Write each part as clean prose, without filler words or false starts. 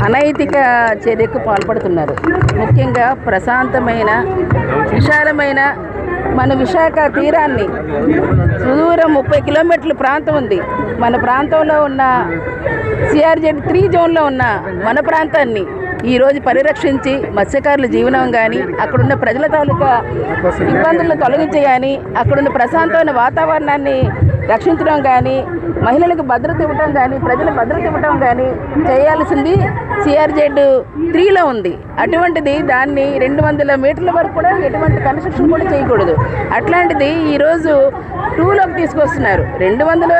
అనైతిక చర్యకు పాల్పడుతున్నారు. ముఖ్యంగా ప్రశాంతమైన విశాలమైన మన విశాఖ తీరాన్ని సుదూరం 30 కిలోమీటర్ల ప్రాంతం ఉంది. మన ప్రాంతంలో ఉన్న CRZ3 జోన్లో ఉన్న మన ప్రాంతాన్ని ఈరోజు పరిరక్షించి మత్స్యకారుల జీవనం కానీ, అక్కడున్న ప్రజల తాలూకా ఇబ్బందులను తొలగించి కానీ, అక్కడున్న ప్రశాంతమైన వాతావరణాన్ని రక్షించడం కానీ, మహిళలకు భద్రత ఇవ్వడం కానీ, ప్రజలకు భద్రత ఇవ్వడం కానీ చేయాల్సింది CRZ3లో ఉంది. అటువంటిది దాన్ని 200 మీటర్ల వరకు కూడా ఎటువంటి కన్స్ట్రక్షన్ కూడా చేయకూడదు. అట్లాంటిది ఈరోజు 2లోకి తీసుకొస్తున్నారు. 200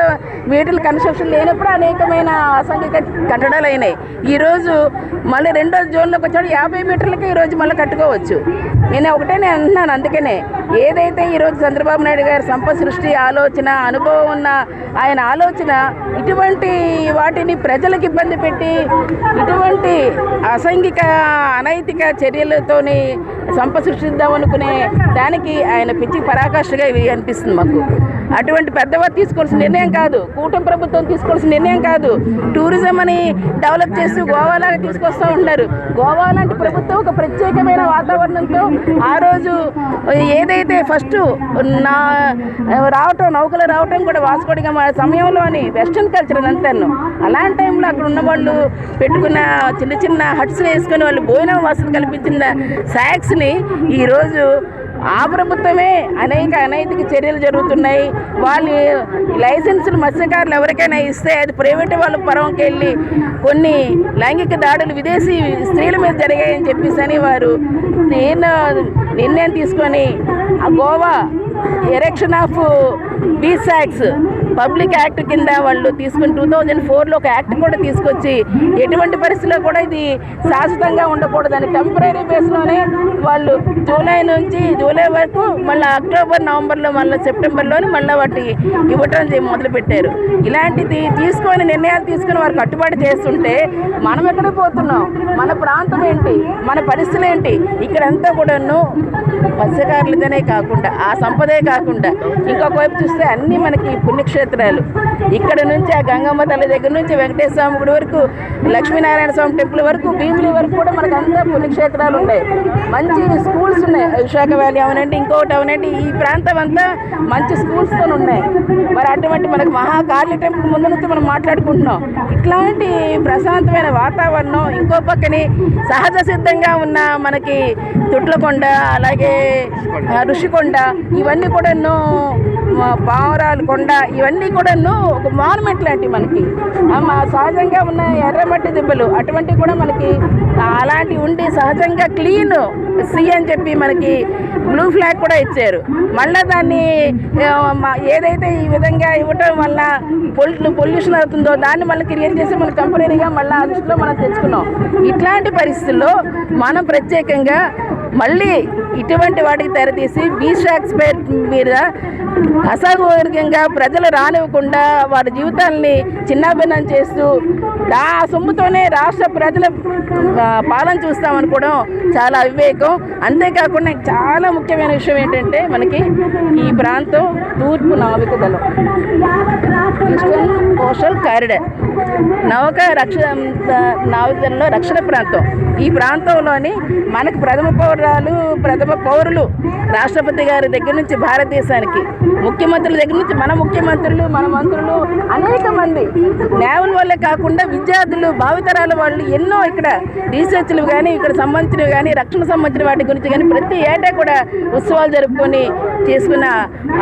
మీటర్ల కన్స్ట్రక్షన్ లేనప్పుడు అనేకమైన అసాంఘిక కట్టడాలు అయినాయి. ఈరోజు మళ్ళీ 2వ జోన్లోకి వచ్చాడు 50 మీటర్లకి ఈరోజు మళ్ళీ కట్టుకోవచ్చు. నేను అంటున్నాను. అందుకనే ఏదైతే ఈరోజు చంద్రబాబు నాయుడు గారి సంపద సృష్టి ఆలోచన, అనుభవం ఉన్న ఆయన ఆలోచన ఇటువంటి వాటిని ప్రజలకు ఇబ్బంది పెట్టి ఇటువంటి అసాంఘిక అనైతిక చర్యలతోని సంపద సృష్టిద్దామనుకునే దానికి ఆయన పిచ్చి పరాకాష్ఠగా ఇవి అనిపిస్తుంది మాకు. అటువంటి పెద్దవారు తీసుకోవాల్సిన నిర్ణయం కాదు, కూటమి ప్రభుత్వం తీసుకోవాల్సిన నిర్ణయం కాదు. టూరిజం అని డెవలప్ చేస్తూ గోవాలాగా తీసుకొస్తూ ఉంటారు. గోవా లాంటి ప్రభుత్వం ఒక ప్రత్యేకమైన వాతావరణంతో ఆ రోజు ఏదైతే ఫస్ట్ నౌకలు రావటం కూడా వాస్కోడిగా సమయంలోని వెస్టర్న్ కల్చర్ అంతాను. అలాంటి టైంలో అక్కడ ఉన్న వాళ్ళు పెట్టుకున్న చిన్న చిన్న హట్స్ వేసుకొని వాళ్ళు భోజనం వసతి కల్పించిన శాక్స్ని ఈరోజు ఆ ప్రభుత్వమే అనైతిక చర్యలు జరుగుతున్నాయి. వాళ్ళు లైసెన్సులు మత్స్యకారులు ఎవరికైనా ఇస్తే అది ప్రైవేట్ వాళ్ళ పరంకి వెళ్ళి కొన్ని లైంగిక దాడులు విదేశీ స్త్రీల మీద జరిగాయని చెప్పేసి వారు నిర్ణయం తీసుకొని ఆ Goa erection of beach acts public act కింద వాళ్ళు తీసుకుని 2004లో ఒక యాక్ట్ కూడా తీసుకొచ్చి ఎటువంటి పరిస్థితుల్లో కూడా ఇది శాశ్వతంగా ఉండకూడదని టెంపరీ బేస్లోనే వాళ్ళు జూలై వరకు మళ్ళీ అక్టోబర్ నవంబర్లో మళ్ళీ సెప్టెంబర్లోని మళ్ళీ వాటి ఇవ్వటం మొదలుపెట్టారు. ఇలాంటిది నిర్ణయాలు తీసుకొని వారు కట్టుబాటు చేస్తుంటే మనం ఎక్కడ పోతున్నాం, మన ప్రాంతం ఏంటి, మన పరిస్థితులు ఏంటి? ఇక్కడంతా కూడాను మత్స్యకారులతోనే కాకుండా ఆ సంపదే కాకుండా ఇంకొక వైపు చూస్తే అన్నీ మనకి పుణ్యక్షేత్రాలు. ఇక్కడ నుంచి ఆ గంగమ్మ తల్లి దగ్గర నుంచి వెంకటేశ్వర స్వామి గుడి వరకు, లక్ష్మీనారాయణ స్వామి టెంపుల్ వరకు, భీమిలి వరకు కూడా మనకు అంతా పుణ్యక్షేత్రాలు ఉన్నాయి. మంచి స్కూల్స్ ఉన్నాయి. విశాఖ వ్యాలీ అవనండి, ఇంకొకటి అవనండి, ఈ ప్రాంతం అంతా మంచి స్కూల్స్తో ఉన్నాయి. మరి అటువంటి మనకు మహాకాళి టెంపుల్ ముందు నుంచి మనం మాట్లాడుకుంటున్నాం. ఇట్లాంటి ప్రశాంతమైన వాతావరణం, ఇంకో పక్కని సహజ సిద్ధంగా ఉన్న మనకి తుట్లకొండ, అలాగే ఋషికొండ, ఇవన్నీ కూడాను పావురాలు కొండ, ఇవన్నీ కూడాను ఒక మాన్యుమెంట్ లాంటివి మనకి. సహజంగా ఉన్న ఎర్రమట్టి దిబ్బలు అటువంటివి కూడా మనకి అలాంటివి ఉండి సహజంగా క్లీన్ సీ అని చెప్పి మనకి బ్లూ ఫ్లాగ్ కూడా ఇచ్చారు. మళ్ళీ దాన్ని ఏదైతే ఈ విధంగా ఇవ్వటం వల్ల పొల్యూషన్ అవుతుందో దాన్ని మళ్ళీ క్రియేట్ చేసి మనం టెంపరీగా మళ్ళీ ఆ దృష్టిలో మనం తెచ్చుకున్నాం. ఇట్లాంటి పరిస్థితుల్లో మనం ప్రత్యేకంగా మళ్ళీ ఇటువంటి వాటికి తెరతీసి బీచ్ యాక్ట్స్ మీద అసౌకర్యంగా ప్రజలు రానివ్వకుండా వారి జీవితాలని చిన్నాభిన్నం చేస్తూ ఆ సొమ్ముతోనే రాష్ట్ర ప్రజల పాలన చూస్తామనుకోవడం చాలా అవివేకం. అంతేకాకుండా చాలా ముఖ్యమైన విషయం ఏంటంటే మనకి ఈ ప్రాంతం తూర్పు నావిక దళం, ఈస్టర్న్ కోస్టల్ కారిడార్, నావికదళంలో రక్షణ ప్రాంతం. ఈ ప్రాంతంలోని మనకు ప్రథమ పౌరులు రాష్ట్రపతి గారి దగ్గర నుంచి భారతదేశానికి, ముఖ్యమంత్రుల దగ్గర నుంచి మన ముఖ్యమంత్రులు, మన మంత్రులు, అనేక మంది నేవల్ వాళ్ళే కాకుండా విద్యార్థులు, భావితరాల వాళ్ళు ఎన్నో ఇక్కడ రీసెర్చ్లు కానీ, ఇక్కడ సంబంధించినవి కానీ, రక్షణ సంబంధించిన వాటి గురించి కానీ ప్రతి ఏటా కూడా ఉత్సవాలు జరుపుకొని చేసుకున్న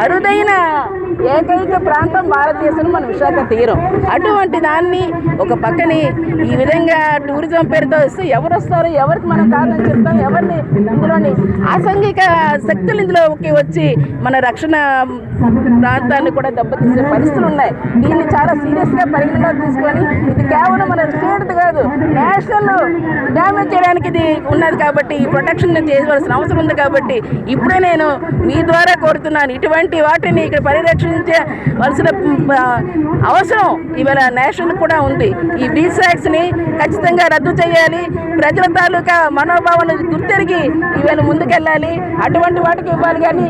అరుదైన ఏకైక ప్రాంతం భారతదేశంలో మన విశాఖ తీరం. అటువంటి దాన్ని ఒక పక్కని ఈ విధంగా టూరిజం పేరుతో వస్తే ఎవరు వస్తారు, ఎవరికి మనం కాదని చెప్తాం, ఎవరిని ఇందులోని అసాంఘిక శక్తులు ఇందులోకి వచ్చి మన రక్షణ ప్రాంతాన్ని కూడా దెబ్బతీసే పరిస్థితులు ఉన్నాయి. దీన్ని చాలా సీరియస్గా పరిగణలోకి తీసుకొని ఇది కేవలం మన స్టేట్ కాదు, నేషనల్ డ్యామేజ్ చేయడానికి ఇది ఉన్నది కాబట్టి ఈ ప్రొటెక్షన్ చేయవలసిన అవసరం ఉంది. కాబట్టి ఇప్పుడే నేను మీ ద్వారా కోరుతున్నాను, ఇటువంటి వాటిని ఇక్కడ పరిరక్షించవలసిన అవసరం ఇవాళ నేషనల్ కూడా ఉంది. ఈ బీచ్ యాక్ట్స్ని ఖచ్చితంగా రద్దు చేయాలి. ప్రజల తాలూకా మనోభావాలను గుర్తెరిగి ఇవాళ ముందుకెళ్ళాలి. అటువంటి వాటికి ఇవ్వాలి. కానీ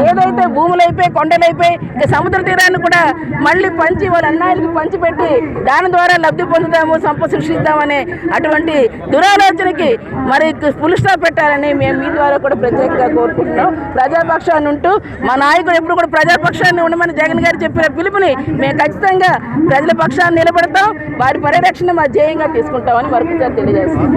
ఏదైతే భూములైపోయి కొండలైపోయి ఇక సముద్ర తీరాన్ని కూడా మళ్ళీ పంచి వాళ్ళ అన్నాయిలకు పంచిపెట్టి దాని ద్వారా లబ్ధి పొందుతాము, సంపద సృష్టిద్దామనే అటువంటి దురాలోచనకి మరి ఫుల్ స్టాప్ పెట్టాలని మేము మీ ద్వారా కూడా ప్రత్యేకంగా కోరుకుంటున్నాం. ప్రజాపక్షాన్ని ఉంటూ మా నాయకుడు ఎప్పుడు కూడా ప్రజాపక్షాన్ని ఉండమని జగన్ గారు చెప్పిన పిలుపుని మేము ఖచ్చితంగా ప్రజల పక్షాన్ని నిలబడతాం. వారి పరిరక్షణ మా ధ్యేయంగా తీసుకుంటామని మరొకసారి తెలియజేస్తాం.